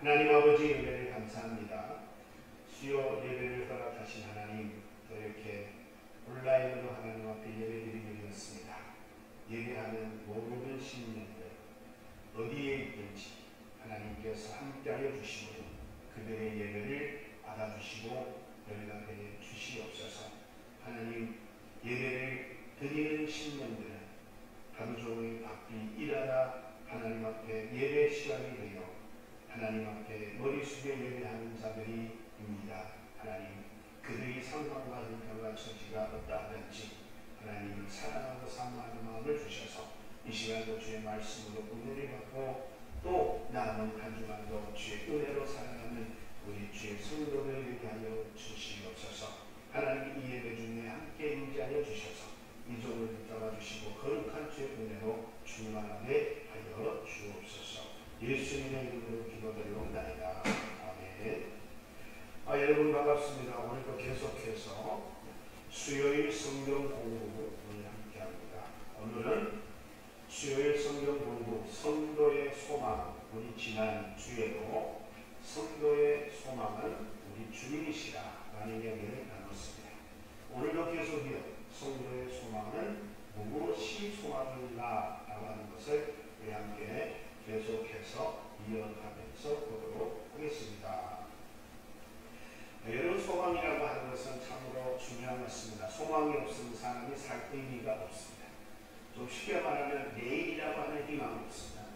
하나님 아버지 은혜를 감사합니다. 수요 예배를 허락하신 하나님, 또 이렇게 온라인으로 하나님 앞에 예배드리게 되었습니다. 예배하는 모든 신령들 어디에 있든지 하나님께서 함께하여 주시고 그들의 예배를 받아주시고 연락해 주시옵소서. 하나님, 예배를 드리는 신령들은 하루 종일 바삐 일하다 하나님 앞에 예배 시간이 되어 하나님 앞에 머리 숙여 예배하는 자들이입니다. 하나님, 그들이 상황과 형편과 처지가 어떠하든지 하나님을 사랑하고 사모하는 마음을 주셔서 이 시간도 주의 말씀으로 은혜를 받고 또 남은 한 주간도 주의 은혜로 살아가는 우리 주의 성도를 위하여 주시옵소서. 하나님, 이 예배 중에 함께 임재하여 주셔서 이 종을 붙잡아 주시고 거룩한 주의 은혜로 충만하게 하여 주옵소서. 예수님의 이름으로 기도드리옵나이다. 아멘. 여러분 반갑습니다. 오늘도 계속해서 수요일 성경 공부를 함께합니다. 오늘은 수요일 성경 공부 성도의 소망, 우리 지난 주에도 성도의 소망은 우리 주님이시라 라는 이야기를 나눴습니다. 오늘도 계속이요, 성도의 소망은 무엇이 소망인가 라고 하는 것을 우리 함께 계속해서 이어가면서 보도록 하겠습니다. 여러분, 소망이라고 하는 것은 참으로 중요한 것입니다. 소망이 없으면 사람이 살 의미가 없습니다. 좀 쉽게 말하면 내일이라고 하는 희망이 없습니다.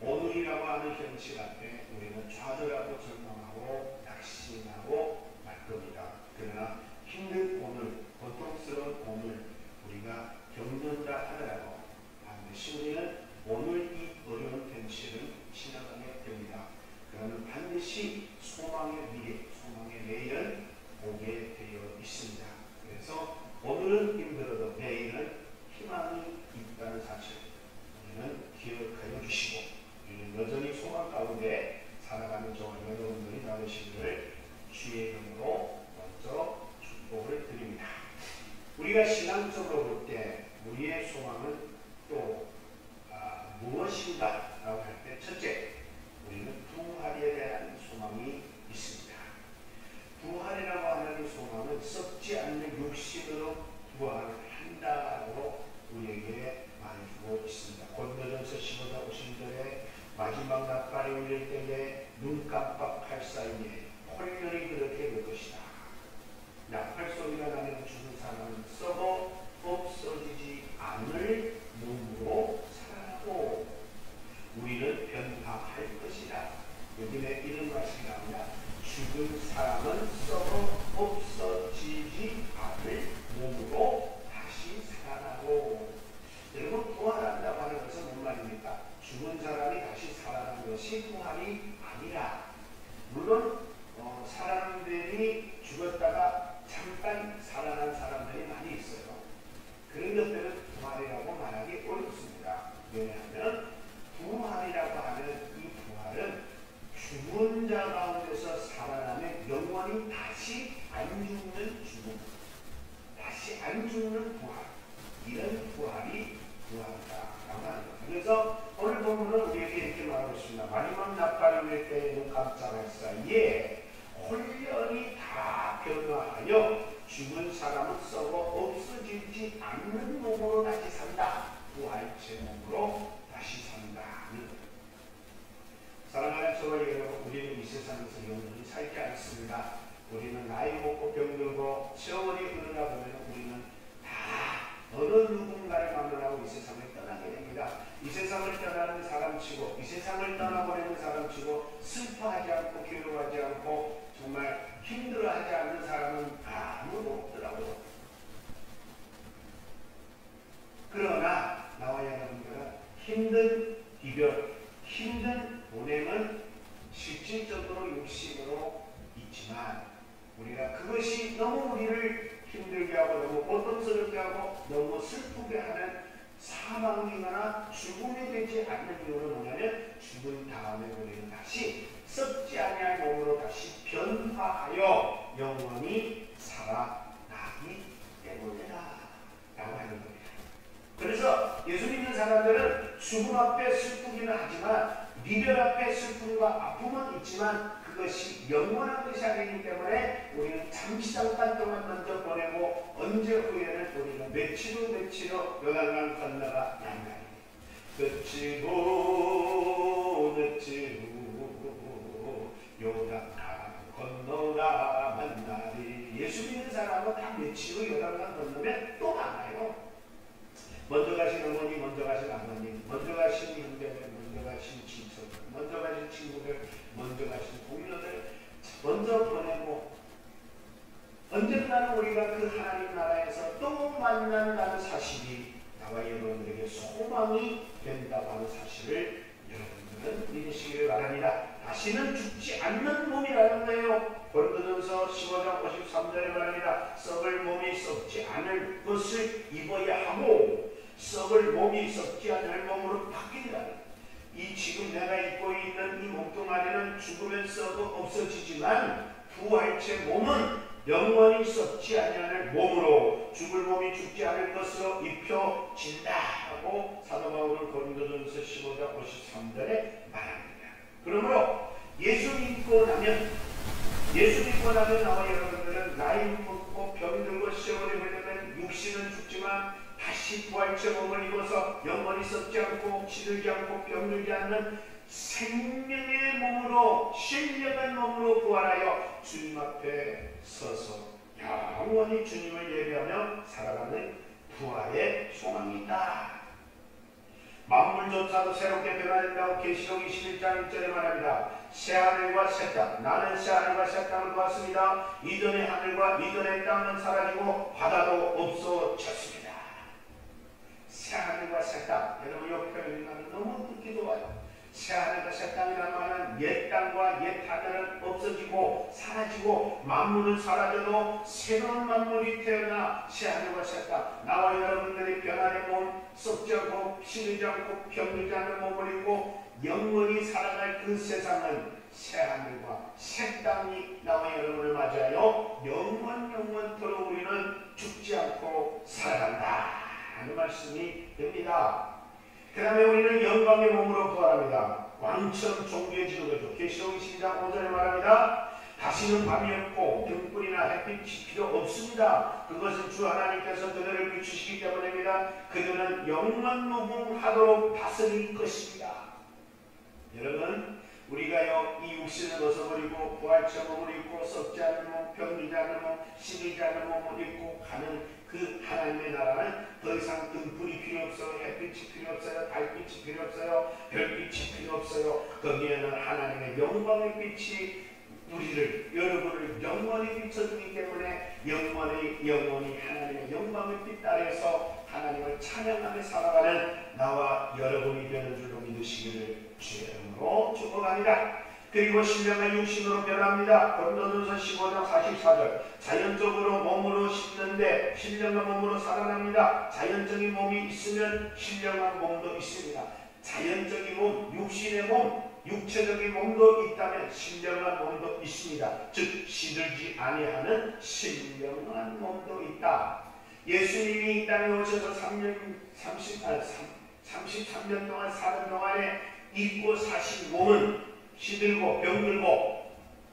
오늘이라고 하는 현실 앞에 우리는 좌절하고 절망하고 낙심하고 말 겁니다. 그러나 힘든 오늘, 고통스러운 오늘 우리가 겪는다 하더라도 반드시 우리는 오늘 이 어려운 현실을 지나가게 됩니다. 그러면 반드시 소망의 미래, 소망의 내일은 오게 되어 있습니다. 그래서 오늘은 힘들어도 내일은 희망이 있다는 사실 우리는 기억하여 주시고 우리는 여전히 소망 가운데 살아가는 저와 여러분들이 나으시기를 주의 이름으로 먼저 축복을 드립니다. 우리가 신앙적으로 볼 때 우리의 소망은 또 무엇인가 라고 할 때 첫째, 우리는 부활에 대한 소망이 있습니다. 부활이라고 하는 소망은 썩지 않는 육신으로 부활한다고 우리에게 말해주고 있습니다. 고린도전서 15장 50절에 마지막 낫발이 울릴 때에 눈 깜빡할 사이에 홀연히 그렇게 될 것이다. 나팔 소리가 나면 죽은 사람은 썩어 없어지지 않을 몸으로 살아나고 우리는 변화할 것이다. 여기에 이런 말씀이 나오냐? 죽은 사람은 썩어 없어지지 않을 몸으로 다시 살아나고. 여러분, 부활한다고 하는 것은 뭔 말입니까? 죽은 사람이 다시 살아나는 것이 부활이 아니라, 물론 사람들이 죽었다가 잠깐 살아난 사람들이 많이 있어요. 그런 것들은 부활이라고 말하기 어렵습니다. 왜냐하면 부활이라고 하는 이 부활은 죽은 자 가운데서 살아나면 영원히 다시 안 죽는 죽음, 다시 안 죽는 부활, 이런 부활이 부활이다라고 하는 겁니다. 그래서 오늘 본문은 우리에게 이렇게 말하고 있습니다. 마지막 낫발이 울릴 때에 눈 깜짝할 사이에 홀연히 다 변화하여 죽은 사람은 썩어 없어지지 않는 몸으로 다시 산다. 부활체 몸으로 다시 산다는 것. 사랑하는 저와 여러분, 우리는 이 세상에서 영원히 살지 않습니다. 우리는 나이 먹고 병들고 세월이 흐르다 보면 우리는 다 어느 누군가를 만나고 이 세상을 떠나게 됩니다. 이 세상을 떠나는 사람치고 이 세상을 떠나버리는 사람치고 슬퍼하지 않고 괴로워하지 않고 정말 힘들어하지 않는 사람은 아무도 없더라고요. 그러나 나와 여러분들은 힘든 이별, 힘든 보냄은 실질적으로 육신으로 있지만 우리가 그것이 너무 우리를 힘들게 하고 너무 고통스럽게 하고 너무 슬프게 하는 사망이거나 죽음이 되지 않는 이유는 뭐냐면 죽은 다음에 우리는 다시 썩지 아니할 몸으로 다시 변화하여 영원히 살아나기 때문이다 라고 하는 겁니다. 그래서 예수 믿는 사람들은 죽음 앞에 슬프기는 하지만 이별 앞에 슬픔과 아픔은 있지만 그것이 영원한 것이 아니기 때문에 우리는 잠시 잠깐 동안 먼저 보내고 언제 후에는 우리는 며칠 후 요단강 건너가 양강이 며칠 후 요단강 건너가 만나리. 예수 믿는 사람은 다 며칠 후 요단강 건너면 또 만나요. 먼저 가신 어머니, 먼저 가신 아버님, 먼저 가신 형제들, 먼저 가신 친척, 먼저 가신 친구들, 먼저 가신 동료들 먼저 보내고 언젠가는 우리가 그 하나님 나라에서 또 만난다는 사실이 나와 여러분들에게 소망이 된다고 하는 사실을 여러분들은 믿으시기를 바랍니다. 다시는 죽지 않는 몸이라는 거예요. 고린도전서 15장 53절에 말합니다. 썩을 몸이 썩지 않을 것을 입어야 하고 썩을 몸이 썩지 않을 몸으로 바뀐다. 이 지금 내가 입고 있는 이 몸뚱 안에는 죽으면 썩어 없어지지만 부활체 몸은 영원히 썩지 아니하는 몸으로 죽을 몸이 죽지 않을 것으로 입혀진다 하고 사도 바울은 고린도전서 15장 53절에 말합니다. 그러므로 예수 믿고 나면 나와 여러분들은 나이 먹고 병들고 세월이 흐르면 육신은 죽지만 다시 부활체 몸을 입어서 영원히 썩지 않고 시들지 않고 병들지 않는 생명의 몸으로 신령한 몸으로 부활하여 주님 앞에 서서 영원히 주님을 예배하며 살아가는 부활의 소망이 있다. 만물조차도 새롭게 변화된다고 계시록 21장 1절에 말합니다. 새하늘과 새 땅, 나는 새하늘과 새 땅을 보았습니다. 이전의 하늘과 이전의 땅은 사라지고 바다도 없어졌습니다. 새하늘과 새 땅, 여러분 이 표현이 나는 너무 듣기 좋아요. 새하늘과 새 땅이라는 말은 옛 땅과 옛 하늘은 없어지고 사라지고 만물은 사라져도 새로운 만물이 태어나 새하늘과 새 땅, 나와 여러분들의 변화된 몸, 썩지 않고 시들지 않고 병들지 않는 몸을 입고 영원히 살아갈 그 세상은 새하늘과 새 땅이 나와 여러분을 맞이하여 영원토록 우리는 죽지 않고 살아간다 하는 말씀이 됩니다. 그 다음에 우리는 영광의 몸으로 부활합니다. 왕처럼 존귀해지는 거죠. 계시록 22장 5절에 말합니다. 다시는 밤이 없고 등불이나 햇빛이 필요 없습니다. 그것은 주 하나님께서 그들을 비추시기 때문입니다. 그들은 영원무궁하도록 다스릴 것입니다. 여러분, 우리가요 이 육신을 벗어버리고 부활체 몸을 입고 썩지 않는 몸, 병들지 않는 몸, 시들지 않는 몸을 입고 가는 그 하나님의 나라는 더 이상 등불이 필요 없어요. 햇빛이 필요 없어요. 달빛이 필요 없어요. 별빛이 필요 없어요. 거기에는 하나님의 영광의 빛이 우리를, 여러분을 영원히 비춰주기 때문에 영원히 하나님의 영광의 빛 아래에서 하나님을 찬양하며 살아가는 나와 여러분이 되는 줄로 믿으시기를 주의 이름으로 축복합니다. 그리고 신령한 육신으로 변합니다. 고린도전서 15장 44절 자연적으로 몸으로 씹는데 신령한 몸으로 살아납니다. 자연적인 몸이 있으면 신령한 몸도 있습니다. 자연적인 몸, 육신의 몸, 육체적인 몸도 있다면 신령한 몸도 있습니다. 즉 시들지 아니하는 신령한 몸도 있다. 예수님이 이 땅에 오셔서 33년 동안 사는 동안에 입고 사신 몸은 시들고 병들고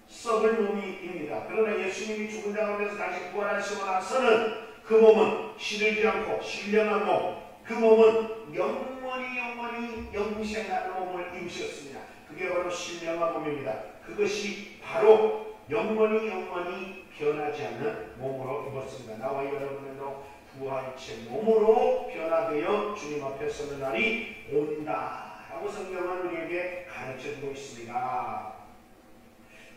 썩을 몸입니다. 그러나 예수님이 죽은 가운데서 다시 부활하시고 나서는 그 몸은 시들지 않고 신령한 몸, 그 몸은 영원히 영생하는 몸을 입으셨습니다. 그게 바로 신령한 몸입니다. 그것이 바로 영원히 변하지 않는 몸으로 입었습니다. 나와 여러분들도 부활체 몸으로 변화되어 주님 앞에 서는 날이 온다 라고 성경은 우리에게 가르쳐주고 있습니다.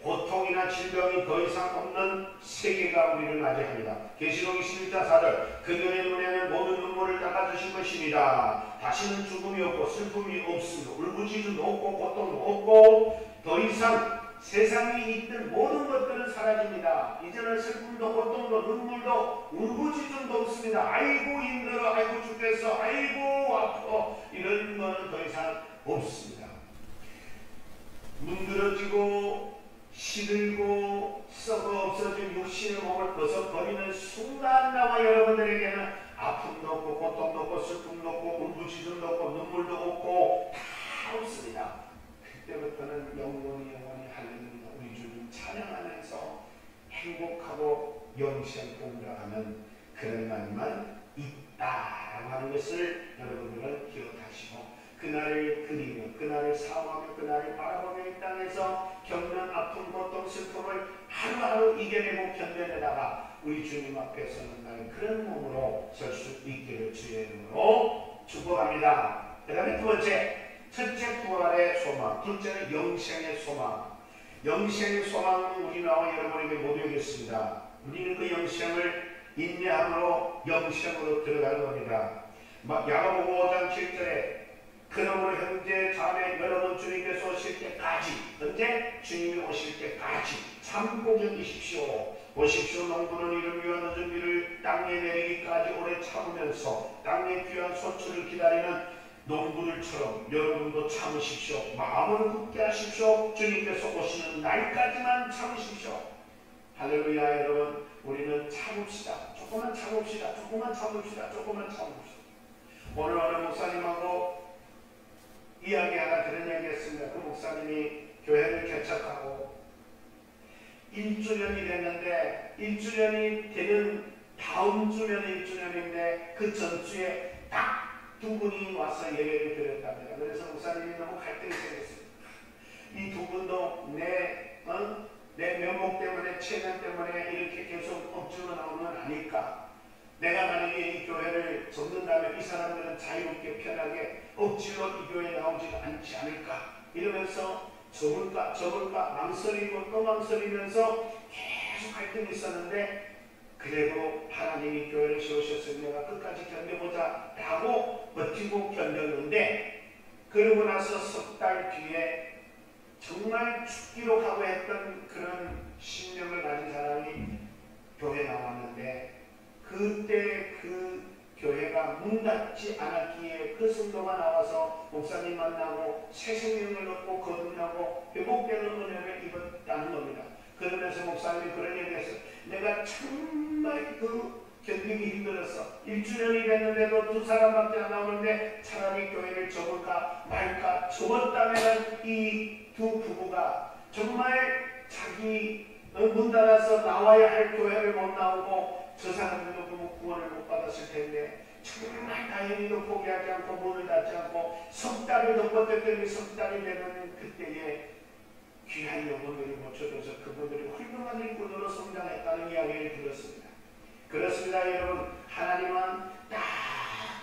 고통이나 질병이 더 이상 없는 세계가 우리를 맞이합니다. 계시록 21장 4절 그들의 눈에는 모든 눈물을 닦아주신 것입니다. 다시는 죽음이 없고 슬픔이 없습니다. 울부짖음도 없고 고통도 없고 더 이상 세상에 있던 모든 것들은 사라집니다. 이제는 슬픔도 고통도 눈물도 울부짖음도 없습니다. 아이고 힘들어, 아이고 죽겠어, 아이고 아파, 이런 거는 더 이상 없습니다. 문드러지고 시들고 썩어 없어진 육신의 몸을 벗어버리는 순간 나와 여러분들에게는 아픔도 없고 고통도 없고 슬픔도 없고 울부짖음도 없고 눈물도 없고 다 없습니다. 그때부터는 영원히 할렐루야 우리 주님 찬양하면서 행복하고 영생 동작하는 그런 날만 있다라고 하는 것을 여러분들은 기억하시고 그날을 그리며 그날을 사모하며 그날을 바라보며 이 땅에서 겪는 아픔 고통 슬픔을 하루하루 이겨내고 견뎌내다가 우리 주님 앞에 서는 날 그런 몸으로 설 수 있기를 주의 이름으로 축복합니다. 그 다음에 두 번째, 첫째 부활의 소망, 둘째는 영생의 소망. 영생의 소망은 우리 나와 여러분에게 모두에게 있습니다. 우리는 그 영생을 인내함으로 영생으로 들어가는 겁니다. 야고보 5장 7절에 그러므로 형제 자매 여러분 주님께서 오실 때까지 언제? 주님이 오실 때까지 참고 견디십시오. 보십시오. 농부는 이를 위한 늦은 비를 땅에 내리기까지 오래 참으면서 땅의 귀한 소출을 기다리는 농부들처럼 여러분도 참으십시오. 마음을 굳게 하십시오. 주님께서 오시는 날까지만 참으십시오. 할렐루야. 여러분 우리는 참읍시다. 조금만 참읍시다. 조금만 참읍시다. 조금만 참읍시다. 오늘 어느 목사님하고 이야기 하나 그런 얘기 했습니다. 그 목사님이 교회를 개척하고 1주년이 됐는데 1주년이 되는 다음 주면 1주년인데 그 전주에 딱 두 분이 와서 예배를 드렸답니다. 그래서 목사님이 너무 갈등이 생겼어요. 이 두 분도 내 면목 때문에 체면 때문에 이렇게 계속 억지로 나오는 건 아닐까. 내가 만약에 이 교회를 접는다면 이 사람들은 자유롭게 편하게 억지로 이 교회에 나오지 않지 않을까 이러면서 접을까 망설이고 또 망설이면서 계속 갈등이 있었는데 그래도 하나님이 교회를 세우셨으니 내가 끝까지 견뎌보자 라고 버티고 견뎠는데 그러고 나서 석 달 뒤에 정말 죽기로 각오했던 그런 신명을 가진 사람이 교회에 나왔는데 그때 그 교회가 문 닫지 않았기에 그 성도가 나와서 목사님 만나고 새 생명을 얻고 거듭나고 회복되는 은혜를 입었다는 겁니다. 그러면서 목사님이 그런 얘기했어요. 내가 정말 견디기 힘들었어. 1주년이 됐는데도 두 사람밖에 안 나오는데 차라리 교회를 접을까 말까. 접었다면 이 두 부부가 정말 자기 문 닫아서 나와야 할 교회를 못 나오고 저 사람들도 구원을 못 받았을 텐데 정말 다행히도 포기하지 않고 문을 닫지 않고 석 달을 더 버텼더니 석 달이 되는 그때에 귀한 영혼들을 모쳐줘서 그분들이 훌륭한 일꾼으로 성장했다는 이야기를 들었습니다. 그렇습니다. 여러분 하나님은 딱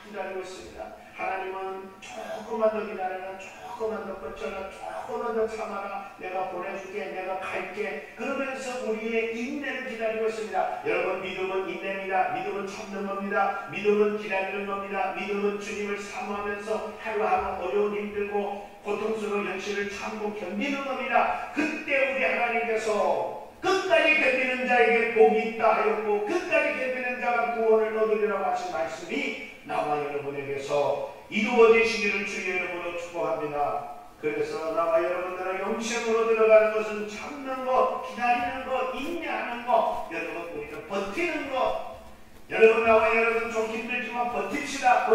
기다리고 있습니다. 하나님은 조금만 더 기다려라. 조금만 더 버텨라. 조금만 더 참아라. 내가 보내줄게. 내가 갈게. 그러면서 우리의 인내를 기다리고 있습니다. 여러분 믿음은 인내입니다. 믿음은 참는 겁니다. 믿음은 기다리는 겁니다. 믿음은 주님을 사모하면서 하루하루 어려운 힘들고 고통스러운 현실을 참고 견디는 겁니다. 그때 우리 하나님께서 끝까지 견디는 자에게 복이 있다 하였고 끝까지 견디는 자가 구원을 얻으리라고 하신 말씀이 나와 여러분에게서 이루어지시기를 주의 이름으로 축복합니다. 그래서 나와 여러분들은 영생으로 들어가는 것은 참는 것, 기다리는 것, 인내하는 것, 여러분 우리는 버티는 것. 여러분 나와 여러분 좀 힘들지만 버팁시다.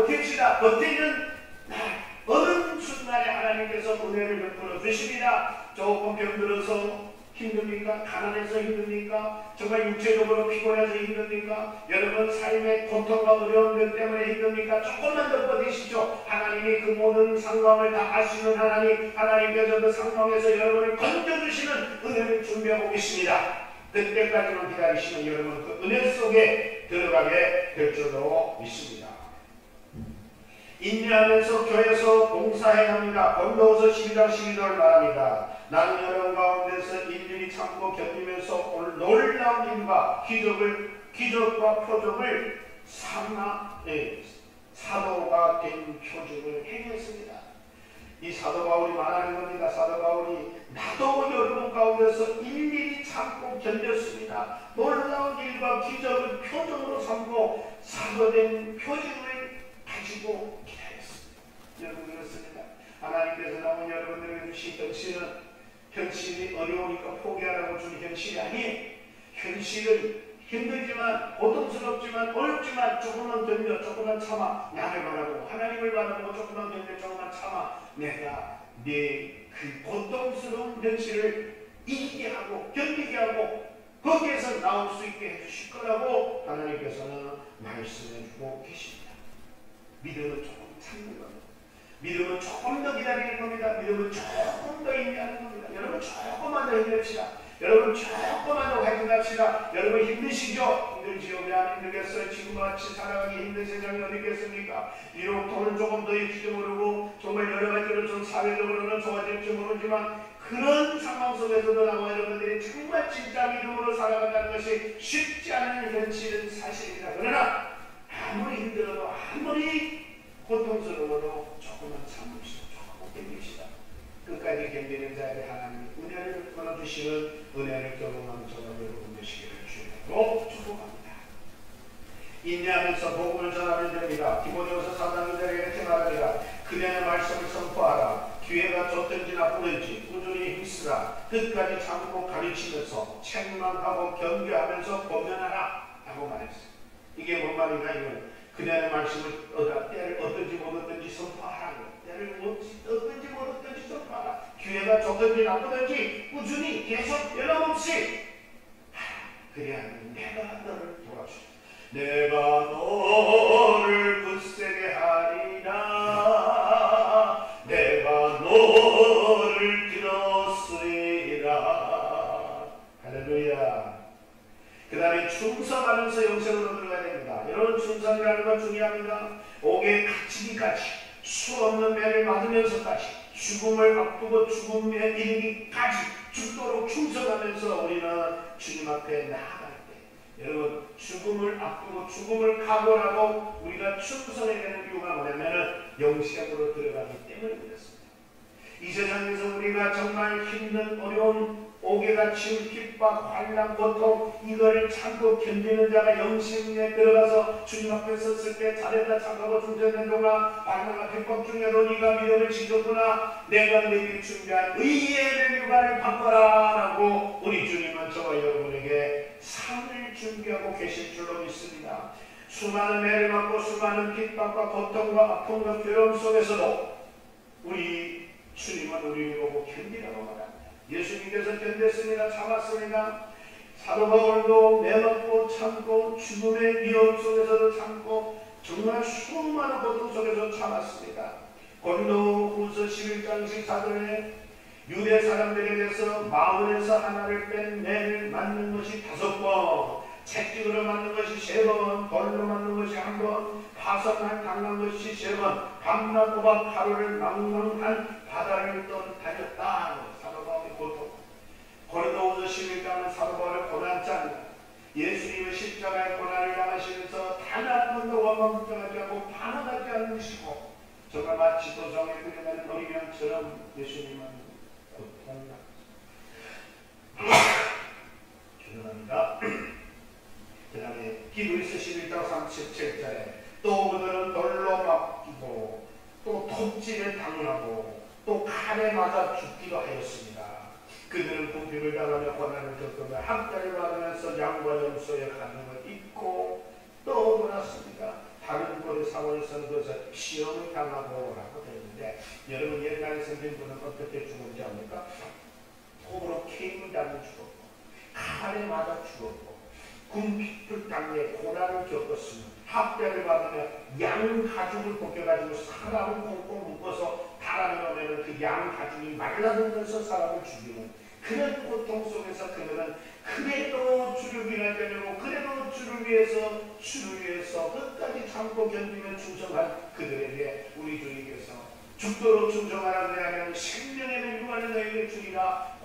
버티는 날 어느 순간에 하나님께서 은혜를 베풀어 주십니다. 조금 병들어서 힘듭니까? 가난해서 힘듭니까? 정말 육체적으로 피곤해서 힘듭니까? 여러분 삶의 고통과 어려움들 때문에 힘듭니까? 조금만 더 버티시죠. 하나님이 그 모든 상황을 다 아시는 하나님께서 그 상황에서 여러분을 건져주시는 은혜를 준비하고 계십니다. 그때까지만 기다리시면 여러분 그 은혜 속에 들어가게 될 줄로 믿습니다. 인내하면서 교회에서 봉사해야 합니다. 본도서 12장 12절을 말합니다. 나는 여러분 가운데서 일일이 참고 견디면서 오늘 놀라운 일과 기적과 표적을 사도가 된 표적을 행했습니다. 이 사도 바울이 말하는 겁니다. 사도 바울이 나도 여러분 가운데서 일일이 참고 견뎠습니다. 놀라운 일과 기적을 표적으로 삼고 사도된 표적을 가지고 기다렸습니다. 여러분 그렇습니다. 하나님께서 나온 여러분들에게 주신 현실이 어려우니까 포기하라고 준 현실이 아니에요. 현실은 힘들지만 고통스럽지만 어렵지만 조금만 견뎌, 조금만 참아. 나를 바라보고 하나님을 바라보고 조금만 견뎌, 조금만 참아. 내가 네 그 고통스러운 현실을 이기게 하고 견디게 하고 거기에서 나올 수 있게 해주실 거라고 하나님께서는 말씀해주고 계십니다. 믿음은 조금 참는 겁니다. 믿음은 조금 더 기다리는 겁니다. 믿음은 조금 더 인내하는 겁니다. 여러분 조금만 더 힘냅시다. 여러분 조금만 더 화이팅합시다. 여러분 힘드시죠? 힘들지요? 왜 안 힘들겠어요? 지금같이 살아가기 힘든 세상이 어디 있겠습니까? 비록 돈은 조금 더 있을지 모르고 정말 여러 가지로 좀 사회적으로는 좋아질지 모르지만 그런 상황 속에서도 나와 여러분들이 정말 진짜 믿음으로 살아간다는 것이 쉽지 않은 현실은 사실입니다. 그러나 아무리 힘들어도 아무리 고통스러워도 조금만 참으시고 조금 견디시다. 끝까지 견디는 자에게 하나님 은혜를 끊어주시는 은혜를 경험하는 저와 여러분 되시기를 주님으로 축복합니다. 인내하면서 복음을 전하면 됩니다. 디모데후서 4장 2절에 이렇게 말하리라. 그대의 말씀을 선포하라. 기회가 좋든지 나쁘든지 꾸준히 힘쓰라. 끝까지 참고 가르치면서 책망하고 견뎌하면서 권면하라 라고 말했어요. 이게 뭔 말인가? 이건 그대의 말씀을 때를 얻든지 못 얻든지 선포하라고. 때를 얻든지 못 얻든지 선포하라. 기회가 좋든지 나쁘든지 꾸준히 계속 변함없이 그래야 내가 너를 도와주겠다. 내가 너를 굳세게 하리라. 내가 너를 들었으리라. 할렐루야. 그 다음에 충성하면서 영생으로 들어가야 됩니다. 여러분 충성이라는 건 중요합니다. 옥에 갇히기까지 수 없는 매를 맞으면서까지 죽음을 앞두고 죽음에 이르기까지 죽도록 충성하면서 우리는 주님 앞에 나아갈 때 여러분 죽음을 앞두고 죽음을 각오하고 우리가 충성해야 되는 이유가 뭐냐면 영생으로 들어가기 때문에 그렇습니다. 이 세상에서 우리가 정말 힘든 어려운 옥에 갇힌 핍박, 환난, 고통 이거를 참고 견디는 자가 영생에 들어가서 주님 앞에 섰을 때 잘했다 착하고 충성된 동안 환난과 핍박 중에도 네가 믿음을 지켰구나. 내가 내게 준비한 의의 멸류관을 받거라 라고 우리 주님은 저와 여러분에게 상을 준비하고 계실 줄로 믿습니다. 수많은 매를 맞고 수많은 핍박과 고통과 아픔과 괴로움 속에서도 우리 주님은 우리를 보고 견디라고 말합니다. 예수님께서 견뎠습니다. 참았습니다. 사도 바울도 매맞고 참고 죽음의 위험 속에서도 참고 정말 수많은 고통 속에서 참았습니다. 고린도후서 11장 14절에 유대 사람들에 대해서 마음에서 하나를 뺀 매를 맞는 것이 5번, 채찍으로 맞는 것이 3번, 돌로 맞는 것이 1번, 파선한 당한 것이 3번, 밤낮 꼬박 하루를 망망한 바다를 다녔다. 사도 바울의 고통. 고린도후서 11장은 사도 바울의 고난장입니다. 예수님의 십자가의 고난을 당하시면서 단 한 번도 원망부정하지 않고 반항하지 않으시고 정말 마치 도성에 그려낸 어린양처럼 예수님은 고통을 죄송합니다. 그 다음에 히브리서 11장 37절에 또 그들은 돌로 막히고 또 톱질을 당하고 또 칼에 맞아 죽기도 하였습니다. 그들은 궁핍을 당하며 고난을 겪으며 학대를 받으면서 양과 염소에 가는 있고 또 돌았습니다. 다른 곳의 상황에서는 그것을 시험을 당하고 라고 되어 있는데 여러분 옛날에 선생님들은 어떻게 죽었는지 압니까? 톱으로 케임을 당해 죽었고 칼에 맞아 죽었고 궁핍을 당해 고난을 겪었으며 학대를 받으며 양 가죽을 벗겨가지고 사람을 꽁꽁 묶어서 바람에 오면 그 양 가죽이 말라들면서 사람을 죽이는 그런 고통 속에서 그들은 그래도 주를 위하지 않고 그래도 주를 위해서 끝까지 참고 견디며 충성한 그들에게 우리 주님께서 죽도록 충성하라 그래야면 생명의 멸류관을 너에게 주리라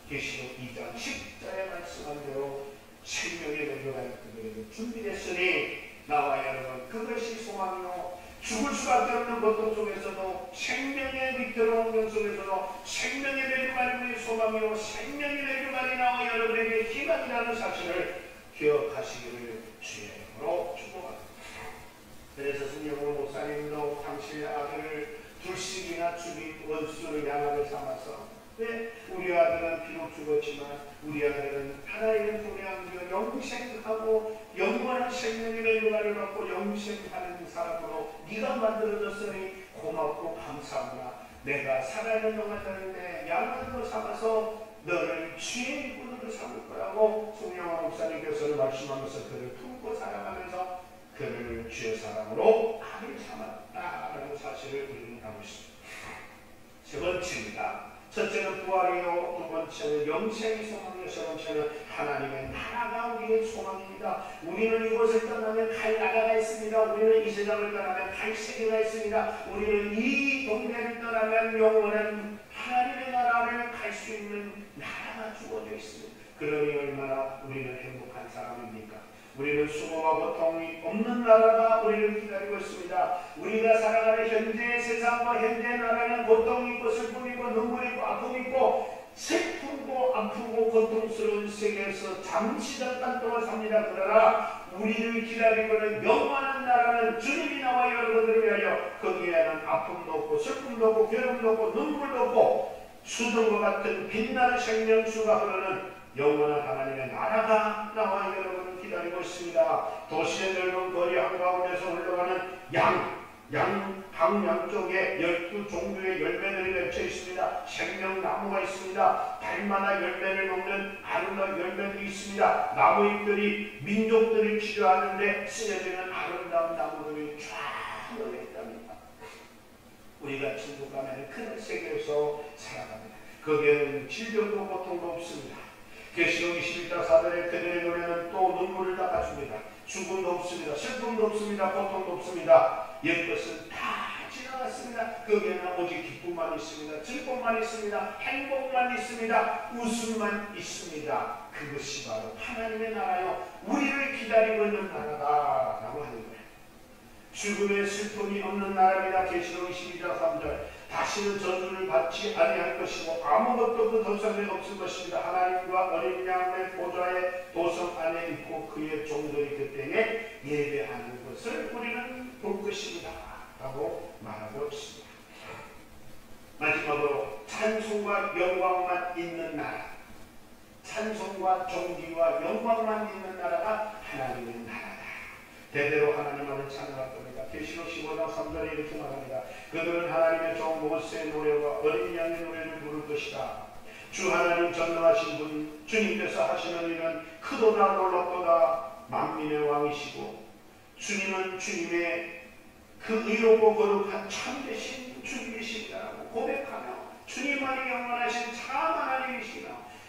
계시록 2장 10절에 말씀한 대로 생명의 멸류관을 그들에게 준비됐으니 나와 여러분 그것이 소망이요 죽을 수밖에 없는 고통 속에서도 생명의 밑으로 온 속에서도 생명의 멸류관이 우리 소망이요 생명의 멸류관이 나와 여러분에게 희망이라는 사실을 기억하시기를 주의 이름으로 축복합니다. 그래서 승용호 목사님도 당신의 아들을 둘씩이나 죽인 원수를 양아를 삼아서 왜 우리 아들은 비록 죽었지만 우리 아들은 하나님의 품에 안겨 영생하고 영원한 생명의 멸류관을 받고 영생하는 사람으로 네가 만들어졌으니 고맙고 감사합니다. 내가 살아있는 동안 내 양으로 삼아서 너를 주의 일꾼으로 삼을 거라고 송영화 목사님께서는 말씀하면서 그를 품고 살아가면서 그를 주의 사랑으로 아들 삼았다라는 사실을 우리는 알고 있습니다. 세 번째입니다. 첫째는 부활이요, 두 번째는 영생의 소망이요, 세 번째는 하나님의 나라가 우리의 소망입니다. 우리는 이곳을 떠나면 갈 나라가 있습니다. 우리는 이 세상을 떠나면 갈 세계가 있습니다. 우리는 이 동네를 떠나면 영원한 하나님의 나라를 갈 수 있는 나라가 주어져 있습니다. 그러니 얼마나 우리는 행복한 사람입니까? 우리는 수고와 고통이 없는 나라가 우리를 기다리고 있습니다. 우리가 살아가는 현재의 세상과 현재의 나라는 고통이 있고 슬픔이 있고 눈물이 있고 아픔이 있고 슬프고 아프고 고통스러운 세계에서 잠시 잠깐 동안 삽니다. 그러나 우리를 기다리고 있는 영원한 나라는 주님이 나와 여러분들을 위하여 거기에는 아픔도 없고 슬픔도 없고 괴로움도 없고 눈물도 없고 수정과 같은 빛나는 생명수가 흐르는 영원한 하나님의 나라가 나와 여러분을 기다리고 있습니다. 도시의 넓은 거리 한가운데서 흘러가는 강 양쪽에 12종류의 열매들이 맺혀 있습니다. 생명나무가 있습니다. 달마다 열매를 먹는 아름다운 열매들이 있습니다. 나무잎들이 민족들이 필요하는데 쓰여지는 아름다운 나무들이 쫙 놓여 있답니다. 우리가 천국가면 큰 세계에서 살아갑니다. 거기에는 질병도 고통도 없습니다. 계시록 21장 4절에 그들의 노래는 또 눈물을 닦아줍니다. 죽음도 없습니다. 슬픔도 없습니다. 고통도 없습니다. 옛것은 다 지나갔습니다. 거기에는 오직 기쁨만 있습니다. 즐거움만 있습니다. 행복만 있습니다. 웃음만 있습니다. 그것이 바로 하나님의 나라요, 우리를 기다리고 있는 나라다라고 하는 거예요. 죽음의 슬픔이 없는 나라입니다. 계시록 22장 3절 다시는 저주를 받지 아니할 것이고 아무것도 그 도성에 없을 것입니다. 하나님과 어린 양의 보좌의 도성 안에 있고 그의 종들이 그때에 예배하는 것을 우리는 볼 것입니다 라고 말하고 있습니다. 마지막으로 찬송과 영광만 있는 나라, 찬송과 존귀와 영광만 있는 나라가 하나님의 나라다. 대대로 하나님만을 찬양할 겁니다. 계시록 15장 3절에 이렇게 말합니다. 그들은 하나님의 종 모세의 노래와 어린 양의 노래를 부를 것이다. 주 하나님 전능하신 분 주님께서 하시는 일은 크도다 놀랍도다. 만민의 왕이시고 주님은 주님의 그 의롭고 거룩한 참되신 주님이시다라고 고백하며 주님만이 영원하신 참 하나님이시며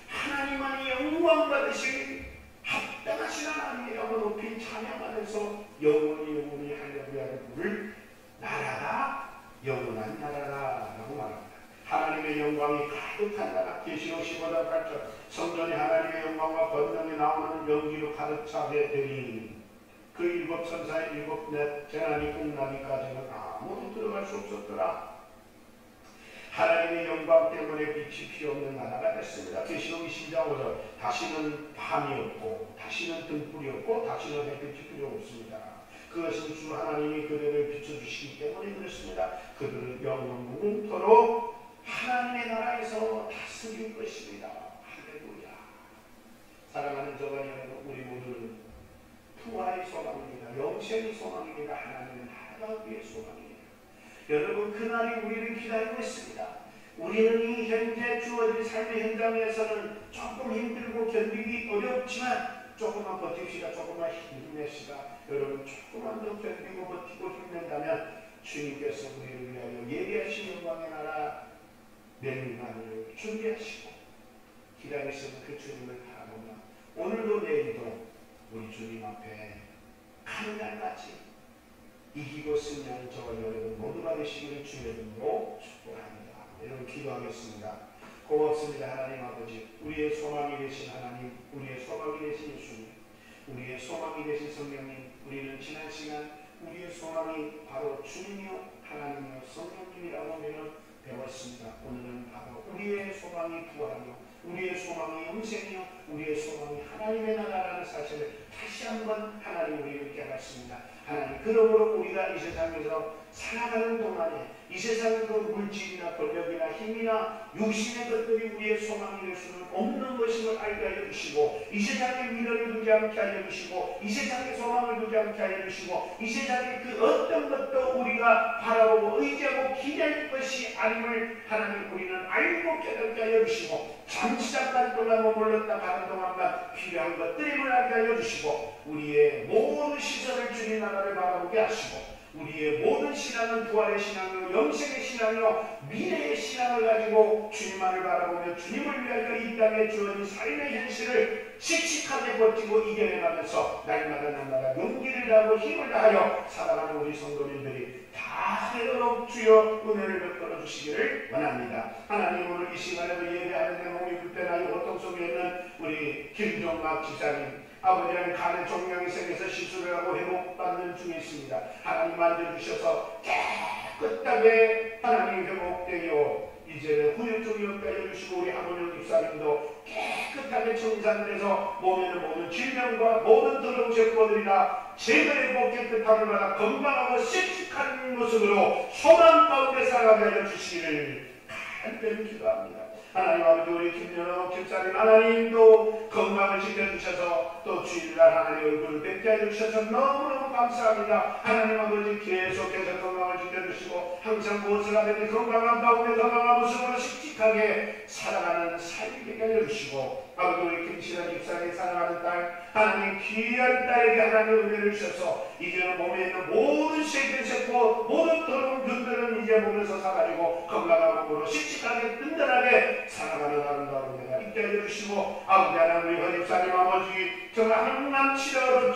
하나님만이 영광 받으실 합당하신 하나님이라고 높이 찬양하면서 영원히 할렐루야를 부를 나라가 영원한 나라라고 말합니다. 하나님의 영광이 가득한 나라. 계시록 15장 8절 성전이 하나님의 영광과 권능이 나오는 연기로 가득 차게 되니 그 일곱 천사의 일곱 재난이 끝나기까지는 아무도 들어갈 수 없었더라. 하나님의 영광 때문에 빛이 필요 없는 나라가 됐습니다. 계시록 22장 5절 다시는 밤이 없고 다시는 등불이 없고 다시는 햇빛이 필요 없습니다. 그것은 주 하나님이 그들을 비춰주시기 때문에 그렇습니다. 그들은 영원토록 하나님의 나라에서 다스릴 것입니다. 할렐루야. 사랑하는 저와 여러분, 우리 모두는 부활의 소망입니다. 영생의 소망입니다. 하나님의 나라가 우리의 소망입니다. 여러분, 그날이 우리를 기다리고 있습니다. 우리는 이 현재 주어진 삶의 현장에서는 조금 힘들고 견디기 어렵지만 조금만 버팁시다. 조금만 힘내시다. 여러분, 조금만 더 견디고 버티고 힘낸다면 주님께서 우리를 위하여 예비하신 영광의 나라 멸망을 준비하시고 기다리시는 그 주님을 바라보며 오늘도 내일도 우리 주님 앞에 하늘날같이 이기고 승리하는 저와 여러분 모두가 되시기를 주의 이름으로 축복합니다. 여러분 기도하겠습니다. 고맙습니다. 하나님 아버지, 우리의 소망이 되신 하나님, 우리의 소망이 되신 예수님, 우리의 소망이 되신 성령님, 우리는 지난 시간 우리의 소망이 바로 주님이요 하나님이요 성령님이라고 우리는 배웠습니다. 오늘은 바로 우리의 소망이 부활이요, 우리의 소망이 영생이요, 우리의 소망이 하나님의 나라라는 사실을 다시 한번 하나님 우리에게 깨닫습니다. 하나님, 그러므로 우리가 이 세상에서 살아가는 동안에 이 세상의 그 물질이나 권력이나 힘이나 육신의 것들이 우리의 소망이 될 수는 없는 것임을 알게 하여 주시고, 이 세상에 미련을 두지 않게 하여 주시고, 이 세상에 소망을 두지 않게 하여 주시고, 이 세상에 그 어떤 것도 우리가 바라보고 의지하고 기대할 것이 아님을 하나님 우리는 알고 깨닫게 하여 주시고, 잠시 잠깐 동안 머물렀다 가는 동안만 필요한 것들임을 알게 하여 주시고, 우리의 모든 시선을 주님 나라를 바라보게 하시고, 우리의 모든 신앙은 부활의 신앙이요 영생의 신앙이요 미래의 신앙을 가지고 주님만을 바라보며 주님을 위하여 이 땅에 주어진 삶의 현실을 씩씩하게 버티고 이겨내가면서 날마다 용기를 다하고 힘을 다하여 살아가는 우리 성도님들이 다 되도록 주여 은혜를 베풀어 주시기를 원합니다. 하나님, 오늘 이 시간에도 예배하는데 몸이 불편하여 고통 속에 있는 우리 김종막 지사님, 아버지는 간의 종양이 생겨서 시술을 하고 회복받는 중에 있습니다. 하나님 만져주셔서 깨끗하게 하나님 회복되어 이제는 후유증이 없게 해주시고, 우리 하모님 집사님도 깨끗하게 청산돼서 몸에는 모든 질병과 모든 더러운 세포들이 다 제거되고 깨끗함을 받아 건강하고 씩씩한 모습으로 소망 가운데 살아가게 하여 주시기를 간절히 기도합니다. 하나님 아버지, 우리 김연옥 집사님 하나님도 건강을 지켜주셔서 또 주일날 하나님 얼굴을 뵙게 해주셔서 너무너무 감사합니다. 하나님 아버지, 계속해서 건강을 지켜주시고 항상 무엇을 하든지 건강한 가운데 건강한 모습으로 씩씩하게 살아가는 삶이 되게 해주시고, 아버지 우리 김신아 집사님 사랑하는 딸 하나님 귀한 딸에게 하나님 은혜를 주셔서 이제는 몸에 있는 모든 세균세포 모든 더러운 균들은 이제 몸에서 사가지고 건강한 몸으로 씩씩하게 든든하게 살아가는 아름다운 데가 있게 해주시고, 아버지 하나님 우리 허 집사님 아버지 정말 항암치료로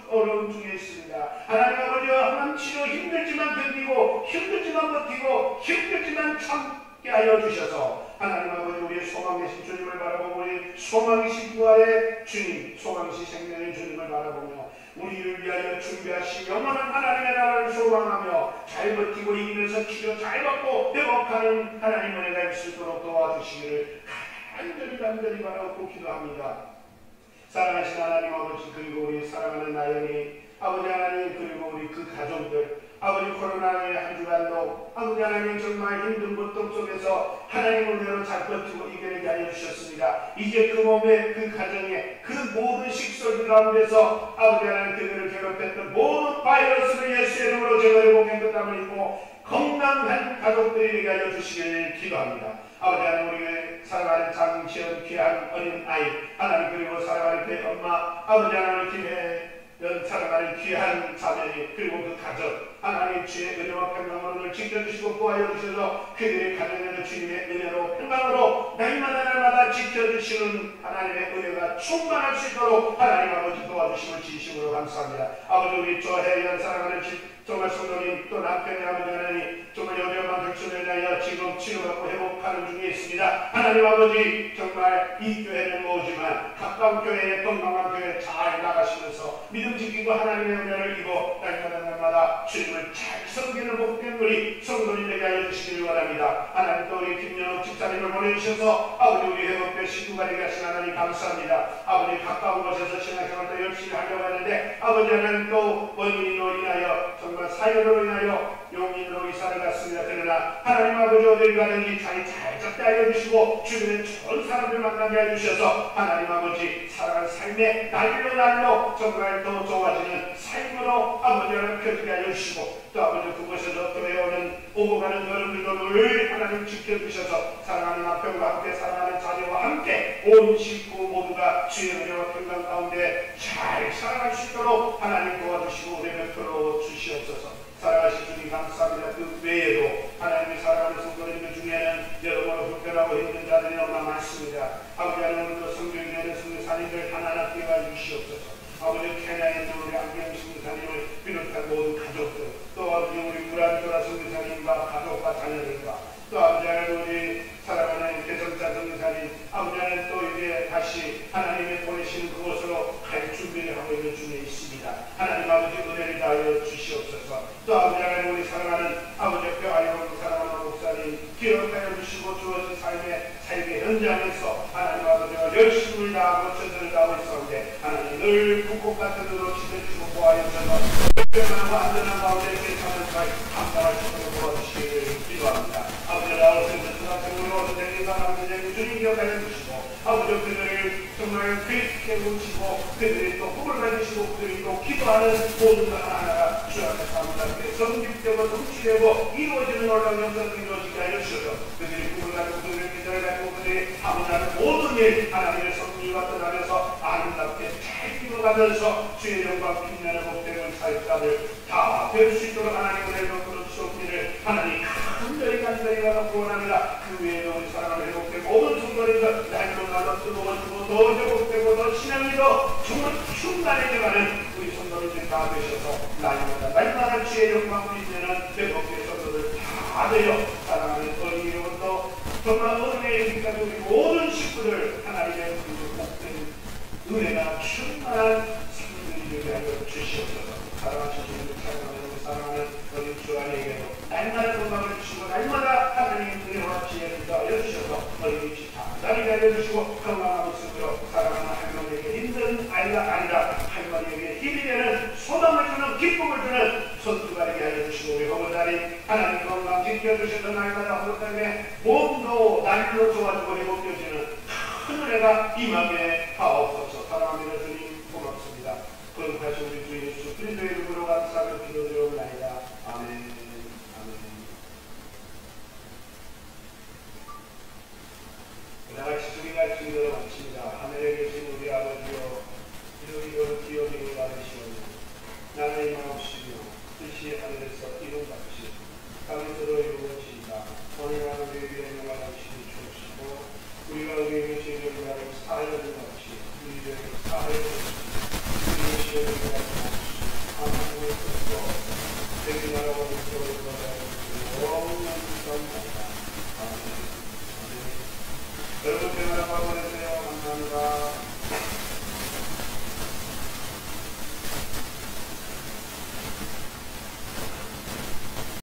어려움 중에 있습니다. 하나님 아버지 항암치료 힘들지만 견디고 힘들지만 버티고 힘들지만 참게 하여 주셔서 하나님 아버지 우리의 소망이신 주님을 바라보고 우리 소망이신 부활의 주님, 소망이신 생명의 주님을 바라보며 우리를 위하여 준비하신 영원한 하나님의 나라를 소망하며 잘 버티고 이기면서 치료 잘 받고 회복하는 하나님 은혜가 있을 수 있도록 도와주시기를 간절히 바라고 기도합니다. 사랑하신 하나님 아버지, 그리고 우리 사랑하는 나연이 아버지 하나님, 그리고 우리 그 가족들 아버지 코로나의 한 주간도 아버지 하나님 정말 힘든 고통 속에서 하나님 은혜로 잘 버티고 이겨내게 하여 주셨습니다. 이제 그 몸에 그 가정에 그 모든 식솔들 가운데서 아버지 하나님 그들을 괴롭혔던 모든 바이러스를 예수의 이름으로 제거해 복행 끝담을 입고 건강한 가족들이 되게 하여 주시기를 기도합니다. 아버지 하나님, 우리의 사랑하는 장시현 귀한 어린 아이 하나님, 그리고 사랑하는 그의 엄마 아버지 하나님, 김혜 사랑하는 귀한 자녀니 그리고 그 가족 하나님 주의 은혜와 평강으로 지켜주시고 보호하여 주셔서 그들의 가정에도 주님의 은혜로 평강으로 날마다 지켜주시는 하나님의 은혜가 충만할 수 있도록 하나님 아버지 도와주심을 진심으로 감사합니다. 아버지 우리 조혜연 사랑하는 정말 성도님 또 남편의 아버지 하나님 정말 여전한 결심을 인하여 지금 치료받고 회복하는 중에 있습니다. 하나님 아버지 정말 이 교회는 모지만 가까운 교회에 건강한 교회 잘 나가시면서 믿음 지키고 하나님의 은혜를 입어 날마다 주님을 잘 섬기는 복된 우리 성도님 되게 하여 주시기를 원합니다. 하나님 또 우리 김연옥 집사님을 보내주셔서 아버지 우리 회복된 식구가 되게 하신 하나님 감사합니다. 아버지 가까운 곳에서 신앙생활도 열심히 하려고 하는데 아버지 하나님 또 원인으로 인하여 정말 사연으로 인하여 용인으로 이사를 갔습니다. 그러나 하나님 아버지 어딜 가든지 잘 잡게 하여 주시고 주변에 좋은 사람들 만나게 해주셔서 하나님 아버지 살아가는 삶의 날로 정말 더 좋아지는 삶으로 아버지 하나님 펴지게 하여 주시고 또 아버지 그곳에서 교회오는 오고 가는 여러분들도 늘 하나님 지켜주셔서 사랑하는 남편과 함께 사랑하는 자녀와 함께 온 식구 모두가 주의 은혜와 평강 가운데 잘 살아갈 수 있도록 하나님 도와주시고 은혜 베풀어 주시옵소서. 사랑하신 주님 감사합니다. 그 외에도 하나님의 사랑하는 성도님들 중에는 여러모로 불편하고 힘든 자들이 너무나 많습니다. 아버지 하나님도 성경에 있는 성도사님들 하나하나 기억해 주시옵소서. 아버지 케냐에 있는 우리 안경 성도사님을 비롯한 모든 가족들 또 아버지 우리 불안조라 성도사님과 가족과 자녀들과 또 아버지 하나님 우리 사랑하는 대성자 성도사님 아버지 하나님 또 이제 다시 하나님의 보내시는 그곳으로 갈 준비를 하고 있는 중에 있습니다. 하나님 아버지 은혜를 다하여 주시옵소서. 또 아버지 하나님 우리 사랑하는 아버지 뼈아이로 사랑하는 목사님 기억하여 주시고 주어진 삶의 현장에서 하나님 아버지가 열심을 다하고 최선을 다하고 기도하고 있었는데 하나님 늘 북극 같은 눈으로 지켜주시고 보호하여 주셔서 편안하고 안전한 가운데 사는 잘 감당할 수 있도록 도와주시기를 기도합니다. 아버지 나오셔서 주같은 어떤 데리가 하나님 주님 기억하여 주시고 아버지 그들을 정말 그렇게 보시고 그들이 또 꿈을 가지시고 그들이 또 기도하는 모든 것 하나하나가 주 앞에 사람들한테 성립되고 성취되고 이루어지는 놀라운 역사가 이루어지게 하여 주셔서 그들이 꿈을 가지고 그들의 기도를 가지고 그들이 하고자 모든 일 하나님의 성리와 떠나면서 아름답게 잘 기도가면서 주의 영광 빛나는 복되는 사역자들 다 될 수 있도록 하나님의 영광을 주옵기를 하나님 간절히 갖고 원합니다. 그 외에도 우리 사랑을 회복되고 모든 성도들과 날로 날로 뜨거워지고 더 회복되고 더 신앙이 더 정말 충만해져가는 우리 성도들이 다 되셔서 날마다 주의 영광 빛나는 회복된 성도들 다 되어 사랑하는 어린이 영혼도 정말 어른의 이르기까지 우리 모든 식구들 하나님의 복된 은혜가 충만한 성도들이 되게 하여 주시옵소서. 사랑하시는 사랑하는 어린 주안에게도 날마다 건강을 주시고 날마다 하나님의 은혜와 지혜를 더하여 주셔서 어린이집 단단히 알려주시고 건강한 모습으로 사랑하는 할머니에게 힘든 아이가 아니라 할머니에게 힘이 되는 소망을 주는 기쁨을 주는 손주가 되게 하여 주시고 우리 허물다리 하나님 건강 지켜주셔서 날마다 허물다리에 몸도 날로 좋아지고 회복되어지는 큰 은혜가 임하게 하옵소서. 사랑하는 주님 고맙습니다. 거룩하신 우리 주 예수 그리스도의 이름으로 감사하며 기도드리옵나이다. 아멘. 아멘. 다같이 주님과 기도를 마칩니다. 하늘에 계신 우리 아버지여 이름이 기업이 받으시오니 나의 마음씨며 뜻이 하늘에서 이룬 같이 땅에서도